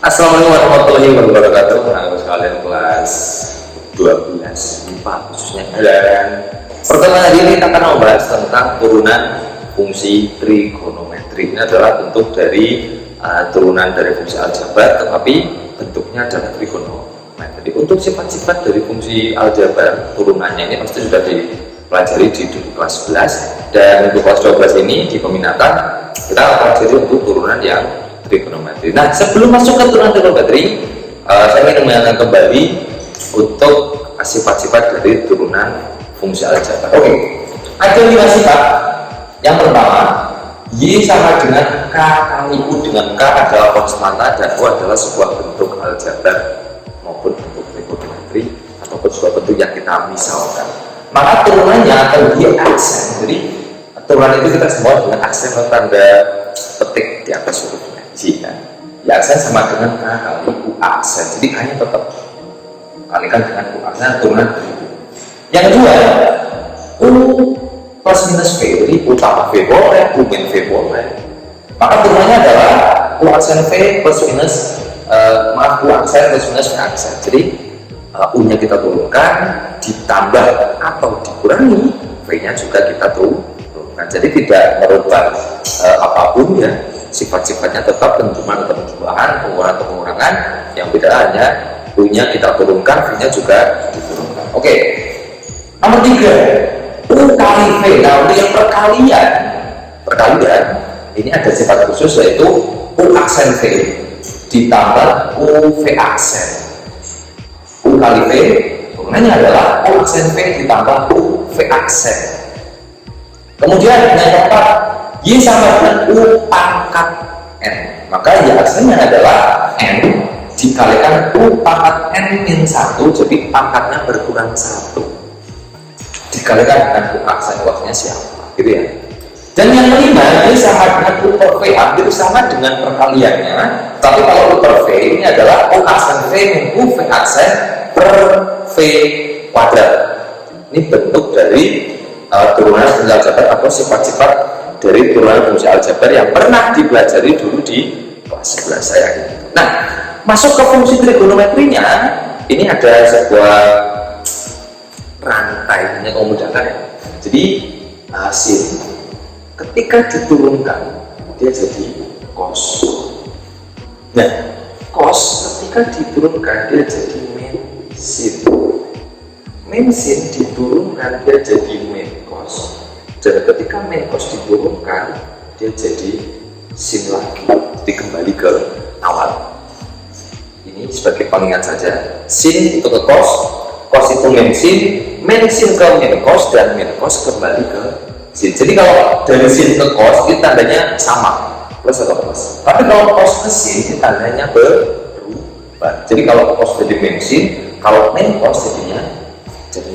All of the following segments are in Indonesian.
Assalamualaikum warahmatullahi wabarakatuh. Halo sekalian kelas 12 IPA khususnya dan pertemuan hari ini kita akan membahas tentang turunan fungsi trigonometri. Ini adalah bentuk dari turunan dari fungsi aljabar, tetapi bentuknya adalah trigonometri. Untuk sifat-sifat dari fungsi aljabar turunannya ini pasti sudah dipelajari di kelas 11, dan untuk kelas 12 ini di peminatan kita akan pelajari untuk turunan yang trigonometri. Nah, sebelum masuk ke turunan trigonometri, saya ingin mengingatkan kembali untuk sifat-sifat dari turunan fungsi aljabar. Oke, ada 5 sifat. Yang pertama, Y sama dengan K kali U, dengan K adalah konstanta dan U adalah sebuah bentuk aljabar maupun bentuk trigonometri ataupun sebuah bentuk yang kita misalkan. Maka turunannya terdiri aksen. Jadi turunan itu kita semua dengan aksen atau tanda petik di atas hurufnya. Jika ya aksen sama dengan K kali U aksen, jadi hanya tetap kalikan dengan U aksen turunan. Yang kedua, U plus minus V, jadi U tambah V boleh, U min V boleh. Maka turunannya adalah U aksen V plus minus U aksen plus minus V aksen. Jadi U nya kita turunkan, ditambah atau dikurangi, V nya juga kita turunkan. Jadi tidak merubah apapun ya. Sifat-sifatnya tetap penjumlahan, pengurangan, yang beda hanya U-nya kita turunkan, V-nya juga diturunkan. Oke. Nomor 3, U kali V. Nah, untuk yang perkalian ini ada sifat khusus, yaitu U aksen V ditambah U V aksen. U kali V turunannya adalah U aksen V ditambah U V aksen. Kemudian yang keempat, Y sama dengan U pangkat N, maka Y aksennya adalah N dikalikan U pangkat N min 1, jadi pangkatnya berkurang 1 dikalikan dengan U aksen. Waktunya siapa gitu ya. Dan yang kelima, Y sama dengan U per V, hampir sama dengan perkaliannya, tapi kalau U per V ini adalah U aksen V min U V aksen per V kuadrat. Ini bentuk dari turunan fungsi aljabar atau sifat-sifat dari turunan fungsi aljabar yang pernah dipelajari dulu di kelas 11 saya. Nah, masuk ke fungsi trigonometrinya, ini ada sebuah rantai yang memudahkan ya. Jadi sin ketika diturunkan dia jadi cos. Nah, cos ketika diturunkan dia jadi min sin. Min sin diturunkan dia jadi min cos. Dan ketika min cos diturunkan dia jadi sin lagi, jadi kembali ke awal. Ini sebagai pengingat saja, sin itu ke cos, cos itu min sin ke min cos, dan min cos kembali ke sin. Jadi kalau dari sin ke cos itu tandanya sama, plus atau plus. Tapi kalau cos ke sin itu tandanya berubah. Jadi kalau cos jadi min sin, kalau min cos jadinya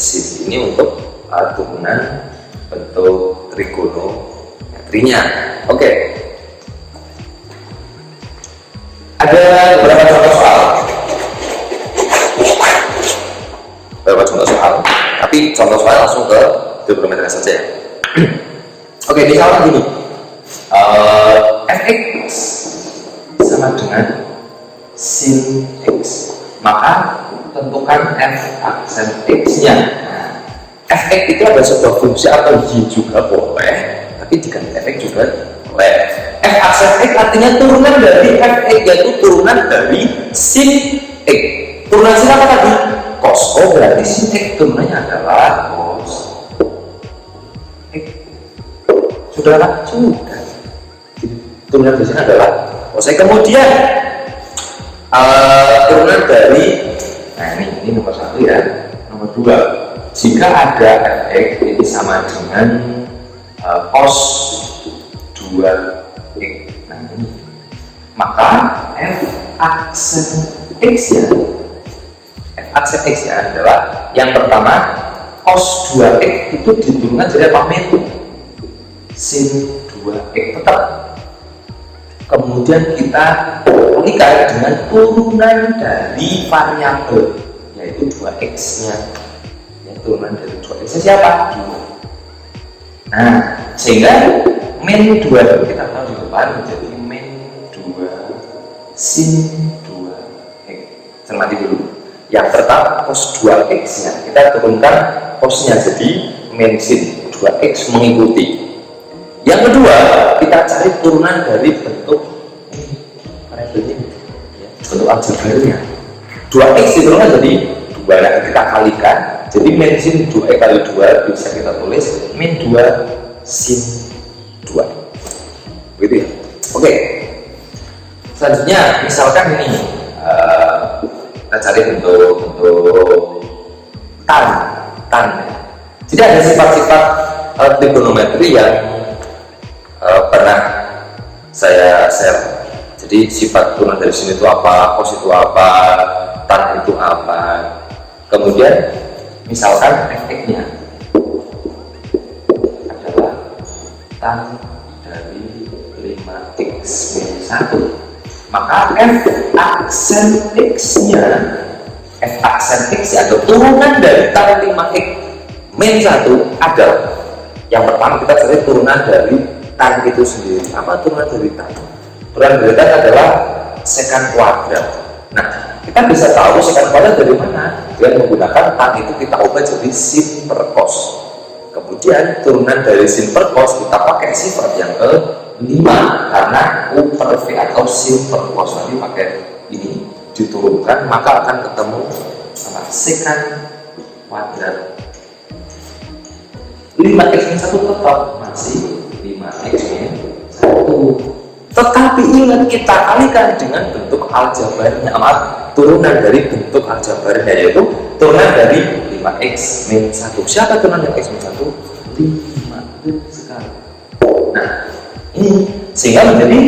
sin. Ini untuk turunan bentuk trigonometrinya. Oke. Ada beberapa contoh soal. Tapi contoh soal langsung ke trigonometri saja ya. Oke, misalnya gini. Fx sama dengan sin x. Maka tentukan f aksen x-nya. Fx itu ada sebuah fungsi atau y juga boleh, tapi diganti fx juga boleh. F aksen x artinya turunan dari fx, yaitu turunan dari sin x. Turunan sin apa tadi? Cos. Oh, berarti sin x turunannya adalah cos x. Sudah. Turunan dari sini adalah cos x. Kemudian turunan dari, nah ini nomor 1 ya. Nomor 2, jika ada fx ini sama dengan cos 2x, nah ini, maka f aksen x ya adalah yang pertama, cos 2x itu diturunkan jadi apa? Min sin 2x tetap. Kemudian kita kalikan dengan turunan dari variabel, yaitu 2x nya. Turunan dari 2x siapa? 2. Nah, sehingga min 2 kita tahu di depan menjadi min 2 sin 2 Cermati dulu. Yang pertama cos 2x nya kita turunkan cosnya jadi min sin 2x mengikuti. Yang kedua kita cari turunan dari bentuk aljabarnya. 2x diturunkan jadi 2, nah kita kalikan jadi min sin 2x kali 2 bisa kita tulis min 2 sin 2 gitu ya. Oke, selanjutnya misalkan ini kita cari bentuk tan. Jadi ada sifat-sifat trigonometri yang pernah saya share. Jadi sifat turunan dari sini itu apa, cos itu apa, tan itu apa. Kemudian misalkan fx-nya adalah tan dari 5x min 1, maka f aksen x-nya atau turunan dari tan 5x min 1 adalah, yang pertama kita cari turunan dari tan itu sendiri. Apa turunan dari tan? Turunan dari tan adalah secant kuadrat. Nah, kita bisa tahu secant kuadrat dari mana? Dengan menggunakan tan itu kita ubah jadi sin per cos. Kemudian turunan dari sin per cos kita pakai sifat yang ke-5 karena u per v atau sin per cos. Nanti pakai ini diturunkan maka akan ketemu secant kuadrat 5x min 1 tetap masih 5x min 1. Tetapi ingat kita kalikan dengan bentuk aljabarnya, turunan dari bentuk aljabarnya, yaitu turunan dari 5x min 1. Siapa turunan dari x min 1? 5 sekali. Nah, ini sehingga menjadi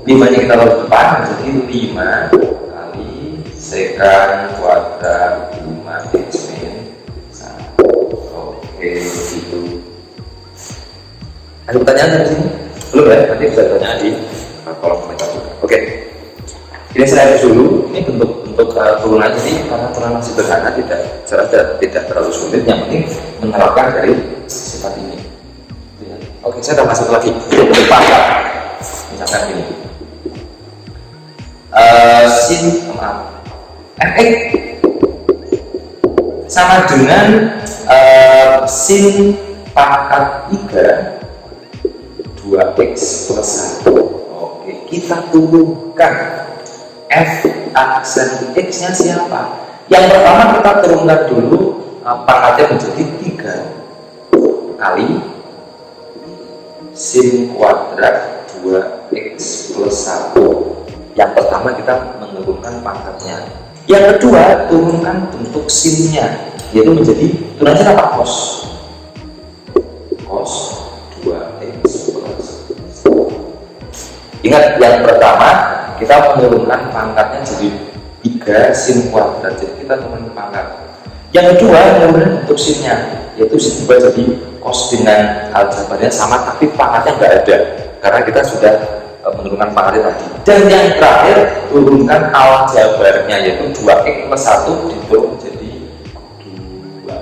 5 nya kita taruh depan menjadi 5 kali secant kuadrat 5x min 1. Oke, gitu. Ada pertanyaan dari sini? Belum ya? Nanti bisa tanya di kolom komentar juga. Oke. Ini saya hapus dulu. Ini bentuk turunan, jadi karena turunan sederhana tidak terlalu sulit. Yang penting menerapkan dari sifat ini. Oke, saya tambah satu lagi. Bentuk pangkat. Misalkan ini. Fx sama dengan sin pangkat 3 2x plus 1. Oke, kita turunkan f aksen x nya siapa? Yang pertama kita turunkan dulu pangkatnya menjadi 3 kali sin kuadrat 2x plus 1. Yang pertama kita menurunkan pangkatnya. Yang kedua turunkan bentuk sinnya, yaitu menjadi turunannya apa? Cos 2x plus. Ingat, yang pertama kita menurunkan pangkatnya jadi 3 sin kuadrat, jadi kita turunkan pangkat. Yang kedua menurunkan bentuk sinnya, yaitu sin juga jadi cos dengan aljabarnya sama tapi pangkatnya nggak ada karena kita sudah menurunkan pangkatnya tadi. Dan yang terakhir turunkan aljabarnya, yaitu 2x plus 1 diturun jadi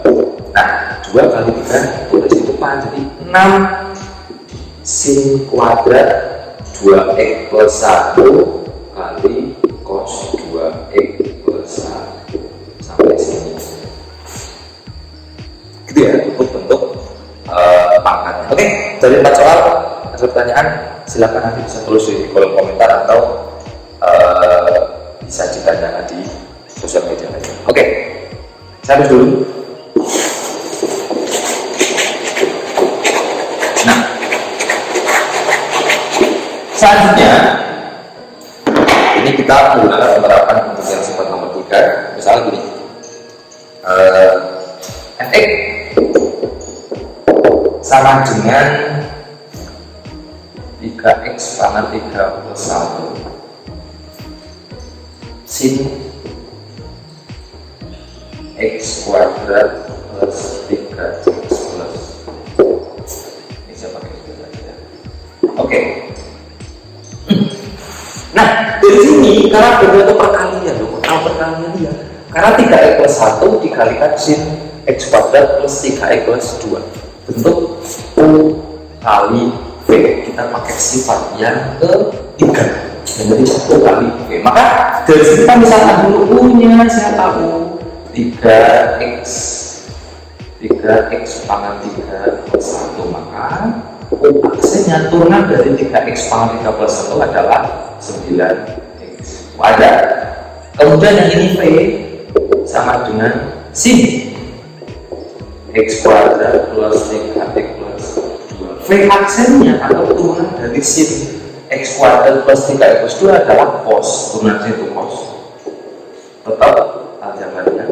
2. Nah, 2 kali 3 tulis di depan jadi 6 sin kuadrat 2x plus 1 kali cos 2x plus 1 sampai sini. Gitu ya untuk bentuk pangkatnya. Oke, dari 4 soal ada pertanyaan silakan nanti bisa tulis di kolom komentar atau bisa ditanyakan di sosial media lainnya. Oke, saya harus dulu. Nah, selanjutnya ini kita menggunakan penerapan untuk yang sifat nomor 3. Misalnya gini, fx sama dengan 3x pangkat 3 plus 1 sin x kuadrat plus 3x plus. Ini saya pakai itu saja. Oke. Nah, dari sini karena bentuk perkalian, perkalian dia. Karena 3x plus 1 dikalikan sin x kuadrat plus 3x plus 2. Bentuk U kali V. Kita pakai sifat yang ketiga. Jadi 1 kali V. Maka dari sini kita misalkan dulu U-nya siapa? U 3x pangkat 3 plus 1, maka U aksennya turunan dari 3x pangkat 3 plus 1 adalah 9x. Ada. Kemudian yang ini V sama dengan sin x kuadrat plus 3x plus 2. V aksennya atau turunan dari sin x kuadrat plus 3x plus 2 adalah cos, turunan itu cos. Tetap aljabarnya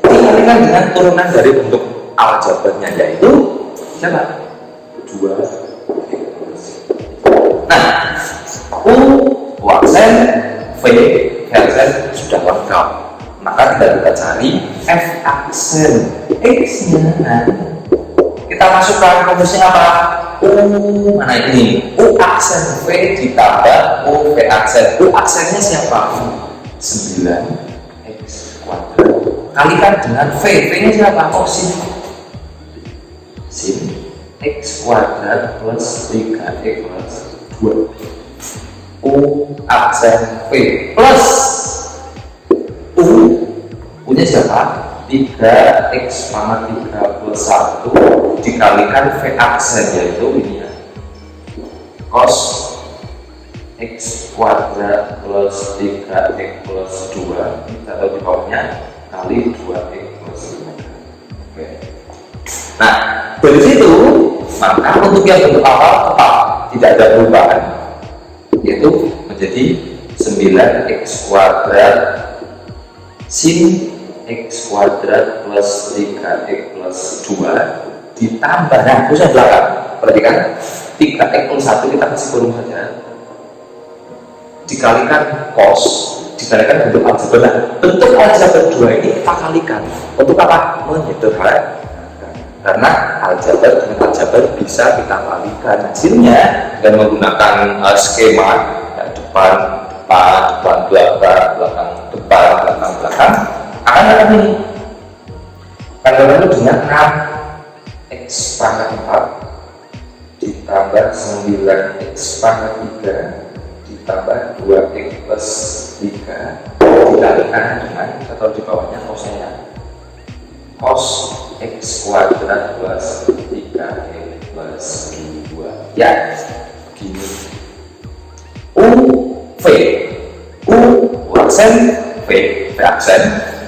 dikalikan dengan turunan dari bentuk aljabarnya, yaitu siapa? 2. Nah, U aksen, V aksen sudah lengkap, maka kita cari F aksen X-nya. Nah, kita masukkan rumusnya apa? U mana ini? U aksen V ditambah U V aksen. U aksennya siapa? 9x kuadrat kalikan dengan V. V-nya siapa? Oh, sin x kuadrat plus 3x plus 2. U aksen V plus U-nya siapa? 3x pangkat 3 plus 1 dikalikan V aksen, yaitu ini ya, cos x kuadrat plus 3x plus 2, kita tahu di bawahnya kali 2x plus 5. Oke. Nah, dari situ maka untuk yang bentuk awal tetap tidak ada perubahan, yaitu menjadi 9x kuadrat sin x kuadrat plus 3x plus 2 ditambah, nah terusnya belakang, perhatikan 3x plus 1 kita kasih kurung saja, dikalikan cos, dikalikan bentuk aljabar. Nah, bentuk aljabar 2 ini kita kalikan untuk apa? Menyederhanakan, karena aljabar dengan aljabar bisa kita kalikan. Hasilnya dengan menggunakan skema depan belakang akan ada ini. Kalau itu dengan 6x pangkat 4 ditambah 9x pangkat 3 ditambah 2x plus 3 dikalikan dengan, atau di bawahnya cosnya, cos x kuadrat plus 3x plus 2. Ya, begini. U aksen V aksen,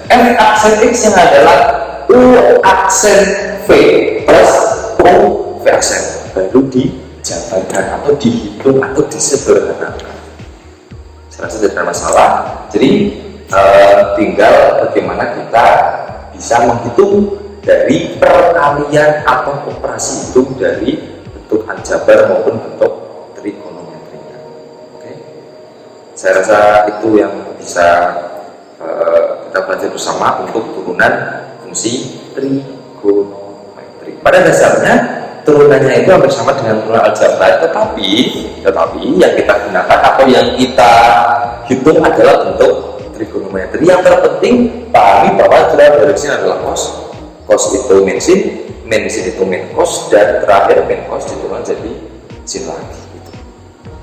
F aksen X yang adalah U aksen V plus U V aksen, baru dijabarkan atau dihitung atau disederhanakan. Saya rasa tidak ada masalah. Jadi tinggal bagaimana kita bisa menghitung dari perkalian atau operasi hitung dari bentuk aljabar maupun bentuk trigonometrinya. Oke, saya rasa itu yang bisa kita belajar bersama untuk turunan fungsi trigonometri. Pada dasarnya turunannya itu hampir sama dengan turunan aljabar, tetapi yang kita gunakan atau yang kita hitung adalah bentuk trigonometri. Yang terpenting pahami bahwa direksi adalah cos, cos itu min sin itu min cos, dan terakhir min cos diturunkan jadi sin lagi.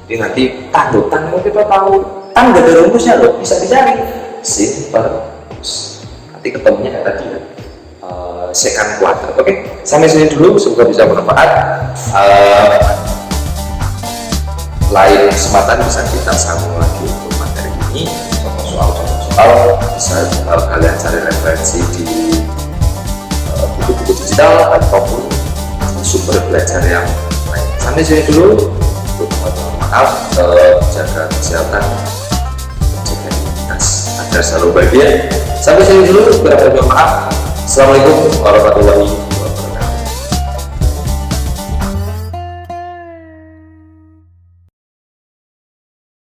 Jadi nanti tanggutan kita tahu tangga dari rumusnya loh, bisa dicari sin per cos. Nanti ketemunya kayak tadi ya, sekan kuadrat. Oke, sampai sini dulu, semoga bisa bermanfaat. Lain kesempatan bisa kita sambung lagi untuk materi ini, soal bisa kalian cari referensi di buku-buku digital ataupun sumber belajar yang lain. Sampai sini dulu. Maaf, jaga kesehatan, jaga imunitas agar selalu bahagia. Sampai sini dulu, berapa maaf. Assalamualaikum warahmatullahi wabarakatuh.